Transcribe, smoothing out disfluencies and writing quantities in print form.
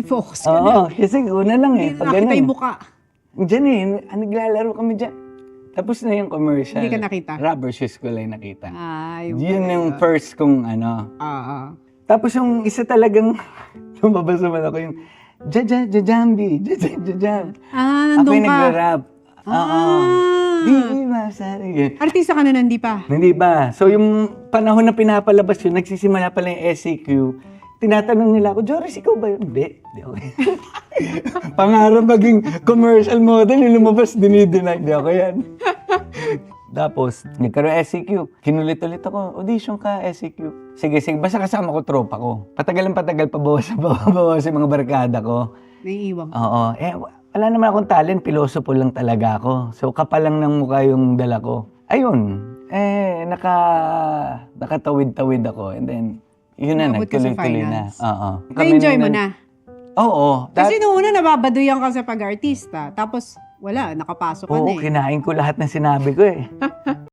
Focus ka na. Oo, kasi una lang eh. Hindi Pag na nakita ganun. yung mukha. Diyan eh, naglalaro kami dyan. Tapos na yung commercial. Hindi ka nakita? Rubber shoes ko lang nakita. Yung Yun pala yung yun. first kong ano. Oo. Tapos yung isa talagang, lumabas naman ako yung, Jajambi, Jajam. Ako Nandun yung ka. nagra-rap. Oo. Di masari. Artista ka na hindi pa. Hindi ba? So yung panahon na pinapalabas yun, nagsisimula pala yung SCQ, tinatanong nila ako, Joris, ikaw ba yun? Hindi. Hindi ako yan. Pangarap maging commercial model, yung lumabas, dinideny. Hindi ako yan. Tapos, nagkaroon SCQ. Kinulit-ulit ako, audition ka, SCQ. Sige, basta kasama ko tropa ko. Patagal, pabawas yung mga barkada ko. Naiiwan ko. Oo. Wala naman akong talent, pilosopo lang talaga ako. So, kapal lang ng mukha yung dala ko. Ayun. Nakatawid-tawid ako. And then, yun na, Umabot ka sa nagtuloy-tuloy na. finance. Oo. Na-enjoy mo na. Oo. Kasi noong una, nababaduyan ka sa pag-artista. Tapos, wala, nakapasok ka na Oo, eh. kinain ko lahat ng sinabi ko eh.